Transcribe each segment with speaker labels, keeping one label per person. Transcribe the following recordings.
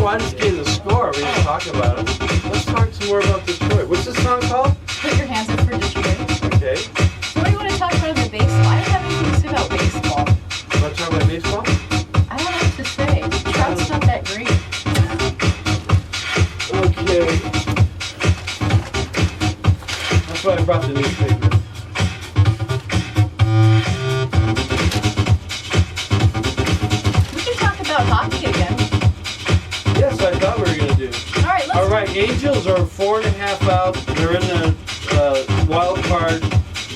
Speaker 1: No, I just gave the score. We didn't talk about it. Let's talk some more about Detroit. What's this song called?
Speaker 2: Put Your Hands Up for Detroit.
Speaker 1: Okay.
Speaker 2: So what do you want to talk about the baseball? I don't have anything to say about baseball.
Speaker 1: You want to talk about baseball?
Speaker 2: I don't know what to say. Trout's not that great.
Speaker 1: Okay. That's why I brought the newspaper.
Speaker 2: We can talk about hockey again.
Speaker 1: Yes, I thought we were going to do.
Speaker 2: All right, let's.
Speaker 1: All right, Angels are 4.5 out. They're in the wild card.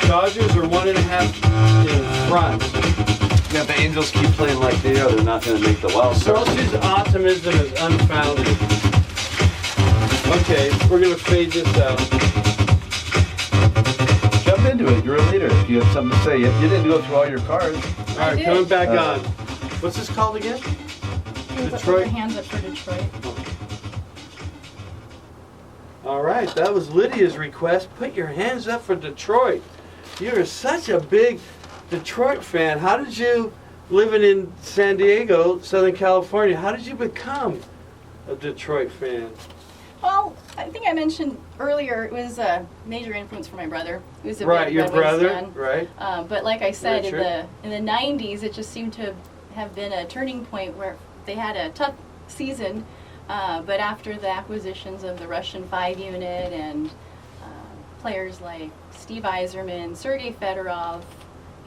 Speaker 1: Dodgers are 1.5 in front.
Speaker 3: Yeah, if the Angels keep playing like they are, they're not going to make the wild card.
Speaker 1: Chelsea's optimism is unfounded. Okay, we're going to fade this out.
Speaker 3: Jump into it. You're a leader. If you have something to say, you didn't go through all your cards.
Speaker 1: All right, coming back on. What's this called again?
Speaker 2: Put your hands up for Detroit.
Speaker 1: All right, that was Lydia's request. Put your hands up for Detroit. You're such a big Detroit fan. How did you, living in San Diego, Southern California, how did you become a Detroit fan?
Speaker 2: Well, I think I mentioned earlier it was a major influence for my brother. He was a
Speaker 1: Right,
Speaker 2: big
Speaker 1: your
Speaker 2: Red Wings
Speaker 1: brother,
Speaker 2: fan.
Speaker 1: right?
Speaker 2: But like I said,
Speaker 1: Very true.
Speaker 2: in the 90s, it just seemed to have been a turning point where they had a tough season. But after the acquisitions of the Russian 5 unit and players like Steve Yzerman, Sergei Fedorov,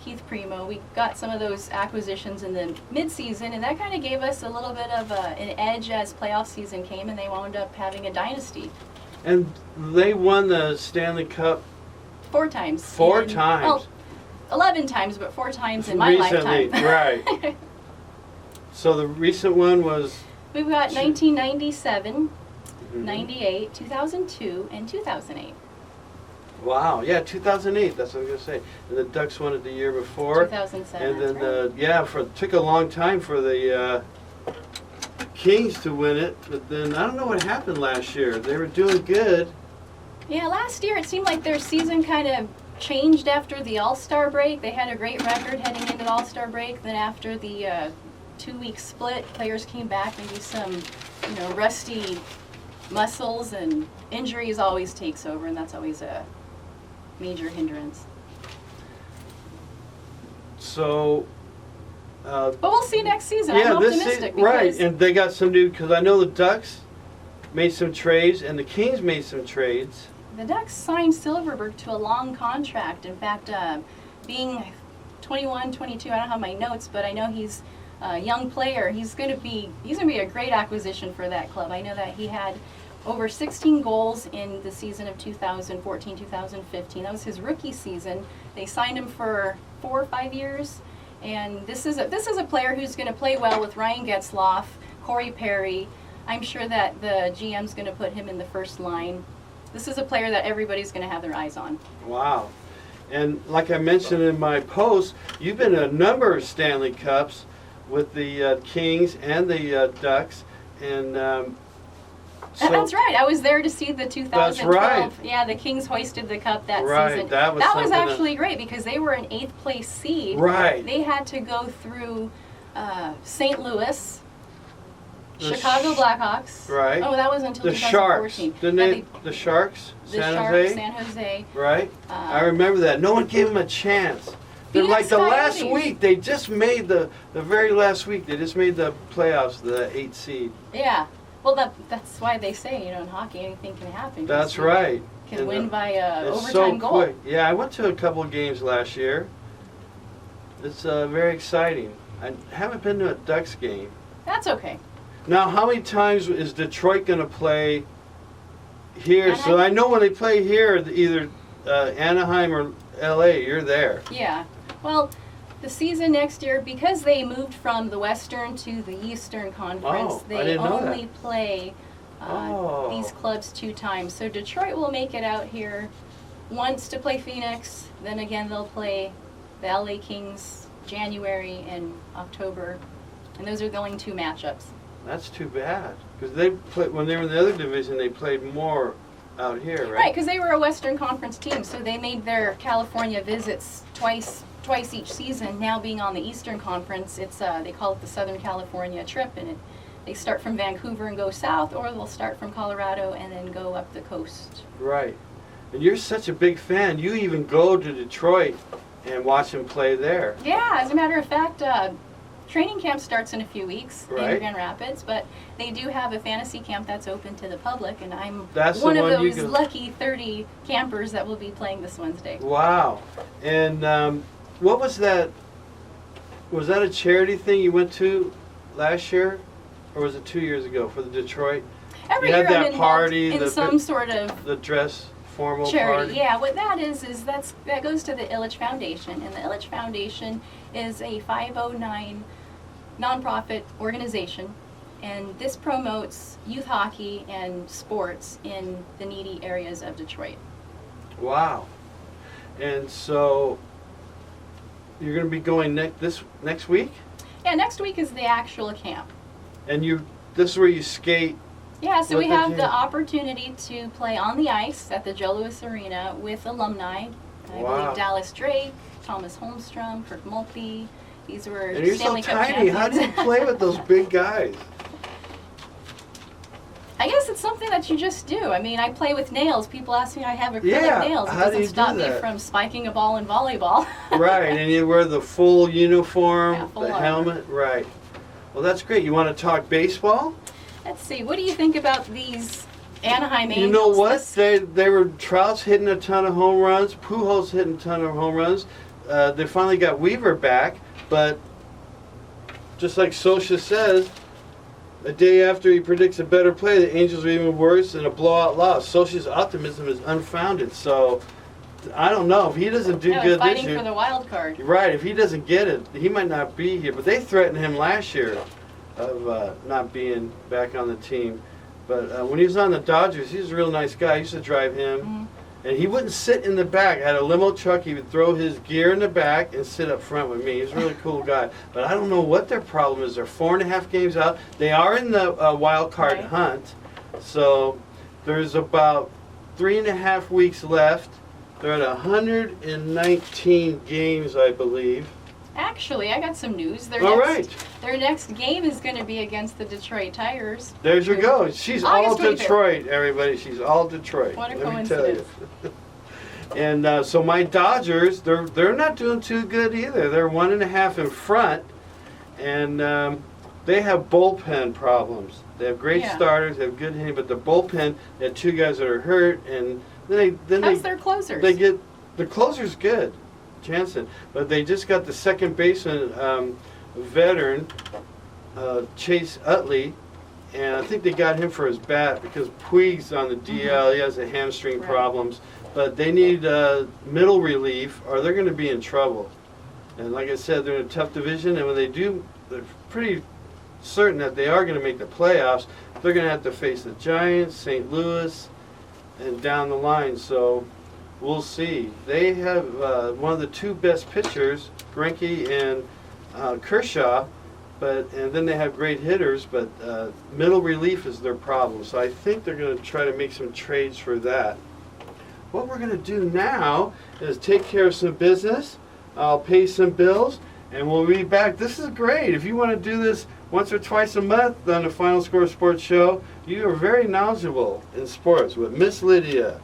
Speaker 2: Keith Primo, we got some of those acquisitions in the midseason, and that kind of gave us a little bit of an edge as playoff season came, and they wound up having a dynasty.
Speaker 1: And they won the Stanley Cup
Speaker 2: 4 times.
Speaker 1: 4 times.
Speaker 2: Well, 11 times, but 4 times in my
Speaker 1: recently,
Speaker 2: lifetime.
Speaker 1: right. So the recent one was...
Speaker 2: We've got 1997, 98, 2002, and 2008.
Speaker 1: Wow, yeah, 2008, that's what I was going to say. And the Ducks won it the year before.
Speaker 2: 2007,
Speaker 1: And then,
Speaker 2: that's right.
Speaker 1: yeah, took a long time for the Kings to win it. But then, I don't know what happened last year. They were doing good.
Speaker 2: Yeah, last year it seemed like their season kind of changed after the All-Star break. They had a great record heading into the All-Star break. Then after the 2-week split, players came back, maybe some, rusty muscles, and injuries always takes over, and that's always a major hindrance.
Speaker 1: So...
Speaker 2: but we'll see next season.
Speaker 1: Yeah,
Speaker 2: I'm optimistic.
Speaker 1: right,
Speaker 2: because
Speaker 1: and they got some new, because I know the Ducks made some trades, and the Kings made some trades.
Speaker 2: the Ducks signed Silverberg to a long contract. In fact, being 21, 22, I don't have my notes, but I know he's a young player. He's going to be a great acquisition for that club. I know that he had over 16 goals in the season of 2014-2015. That was his rookie season. They signed him for 4 or 5 years, and this is a player who's going to play well with Ryan Getzlaf, Corey Perry. I'm sure that the GM's going to put him in the first line. This is a player that everybody's going to have their eyes on.
Speaker 1: Wow. And like I mentioned in my post, you've been in a number of Stanley Cups with the Kings and the Ducks, and so
Speaker 2: That's right. I was there to see the 2012.
Speaker 1: That's right.
Speaker 2: Yeah, the Kings hoisted the cup that
Speaker 1: Right,
Speaker 2: season.
Speaker 1: that was something
Speaker 2: actually great because they were an 8th place seed.
Speaker 1: Right.
Speaker 2: They had to go through St. Louis,
Speaker 1: The
Speaker 2: Chicago Blackhawks.
Speaker 1: Right.
Speaker 2: Oh, that was until
Speaker 1: the
Speaker 2: 2014.
Speaker 1: Sharks, didn't they? The Sharks,
Speaker 2: The
Speaker 1: San
Speaker 2: Sharks,
Speaker 1: Jose,
Speaker 2: San Jose.
Speaker 1: right? I remember that. No one gave them a chance. They're like
Speaker 2: Phoenix
Speaker 1: the last
Speaker 2: Coyotes.
Speaker 1: week. They just made the very last week. They just made the playoffs, the 8th seed.
Speaker 2: Yeah. Well, that's why they say, in hockey, anything can happen.
Speaker 1: That's right.
Speaker 2: Can
Speaker 1: And,
Speaker 2: win by a
Speaker 1: It's
Speaker 2: overtime
Speaker 1: so
Speaker 2: goal.
Speaker 1: quick. Yeah, I went to a couple of games last year. It's very exciting. I haven't been to a Ducks game.
Speaker 2: That's okay.
Speaker 1: Now, how many times is Detroit going to play here? So
Speaker 2: Anaheim?
Speaker 1: I know when they play here, either Anaheim or LA, you're there.
Speaker 2: Yeah. Well, the season next year, because they moved from the Western to the Eastern Conference,
Speaker 1: Oh, I
Speaker 2: they
Speaker 1: didn't know
Speaker 2: only
Speaker 1: that.
Speaker 2: play
Speaker 1: Oh.
Speaker 2: these clubs 2 times. So Detroit will make it out here once to play Phoenix. Then again, they'll play the LA Kings January and October. And those are the only 2 matchups.
Speaker 1: That's too bad. Because they played, when they were in the other division, they played more out here, right?
Speaker 2: Right, because they were a Western Conference team, so they made their California visits twice each season. Now being on the Eastern Conference, it's they call it the Southern California trip, and they start from Vancouver and go south, or they'll start from Colorado and then go up the coast.
Speaker 1: Right. And you're such a big fan. You even go to Detroit and watch him play there.
Speaker 2: Yeah, as a matter of fact, training camp starts in a few weeks
Speaker 1: Right.
Speaker 2: in Grand Rapids, but they do have a fantasy camp that's open to the public, and I'm
Speaker 1: That's the
Speaker 2: one of
Speaker 1: one you
Speaker 2: those
Speaker 1: can-
Speaker 2: lucky 30 campers that will be playing this Wednesday.
Speaker 1: Wow. And what was that? Was that a charity thing you went to last year? Or was it 2 years ago for the Detroit?
Speaker 2: Every
Speaker 1: You had
Speaker 2: year
Speaker 1: that
Speaker 2: I'm involved
Speaker 1: party,
Speaker 2: in
Speaker 1: the-
Speaker 2: some sort of
Speaker 1: The dress formal
Speaker 2: charity.
Speaker 1: party?
Speaker 2: Yeah, what that is that goes to the Illich Foundation, and the Illich Foundation is a 509 nonprofit organization, and this promotes youth hockey and sports in the needy areas of Detroit.
Speaker 1: Wow. And so you're going to be going next week?
Speaker 2: Yeah, next week is the actual camp.
Speaker 1: And this is where you skate.
Speaker 2: Yeah, so
Speaker 1: With
Speaker 2: we
Speaker 1: the
Speaker 2: have
Speaker 1: team.
Speaker 2: the opportunity to play on the ice at the Joe Louis Arena with alumni. I
Speaker 1: Wow.
Speaker 2: believe Dallas Drake, Thomas Holmstrom, Kirk Mulkey. These were
Speaker 1: And you're so
Speaker 2: Stanley Cup
Speaker 1: tiny.
Speaker 2: champions.
Speaker 1: How do you play with those big guys?
Speaker 2: I guess it's something that you just do. I mean, I play with nails. People ask me, I have acrylic
Speaker 1: Yeah,
Speaker 2: nails. It
Speaker 1: how do
Speaker 2: doesn't
Speaker 1: you do
Speaker 2: stop me
Speaker 1: that?
Speaker 2: from spiking a ball in volleyball.
Speaker 1: Right, and you wear the full uniform,
Speaker 2: Yeah, full
Speaker 1: the
Speaker 2: armor.
Speaker 1: helmet. Right. Well, that's great. You want to talk baseball?
Speaker 2: Let's see. What do you think about these Anaheim Angels?
Speaker 1: You know what?
Speaker 2: This-
Speaker 1: They were Trout's hitting a ton of home runs. Pujols hitting a ton of home runs. They finally got Weaver back, but just like Sosha says, a day after he predicts a better play, the Angels are even worse and a blowout loss. Sosha's optimism is unfounded. So I don't know if he doesn't do
Speaker 2: yeah,
Speaker 1: good this
Speaker 2: fighting
Speaker 1: year.
Speaker 2: for the wild card.
Speaker 1: Right, if he doesn't get it, he might not be here. But they threatened him last year of not being back on the team. But when he was on the Dodgers, he was a real nice guy. I used to drive him.
Speaker 2: Mhm.
Speaker 1: And he wouldn't sit in the back. I had a limo truck. He would throw his gear in the back and sit up front with me. He's a really cool guy. But I don't know what their problem is. They're 4.5 games out. They are in the wild card
Speaker 2: Right.
Speaker 1: hunt. So there's about 3.5 weeks left. They're at 119 games, I believe.
Speaker 2: Actually, I got some news.
Speaker 1: All right.
Speaker 2: Their next game is going to be against the Detroit Tigers.
Speaker 1: There you go. She's all
Speaker 2: August 25th.
Speaker 1: Detroit, everybody. She's all Detroit.
Speaker 2: What a
Speaker 1: Let me tell you.
Speaker 2: coincidence.
Speaker 1: And so my Dodgers, they're not doing too good either. They're 1.5 in front, and they have bullpen problems. They have great
Speaker 2: Yeah.
Speaker 1: starters, they have good hitting, but the bullpen, they had 2 guys that are hurt, and then
Speaker 2: How's their closers?
Speaker 1: they get the closer's good, Jansen, but they just got the second baseman veteran, Chase Utley, and I think they got him for his bat because Puig's on the DL. He has a hamstring
Speaker 2: Right.
Speaker 1: problems, but they need middle relief or they're going to be in trouble. And like I said, they're in a tough division, and when they do, they're pretty certain that they are going to make the playoffs. They're going to have to face the Giants, St. Louis, and down the line. So we'll see. They have one of the 2 best pitchers, Greinke and Kershaw, and then they have great hitters, but middle relief is their problem. So I think they're going to try to make some trades for that. What we're going to do now is take care of some business. I'll pay some bills, and we'll be back. This is great. If you want to do this once or twice a month on the Final Score Sports Show, you are very knowledgeable in sports with Miss Lydia.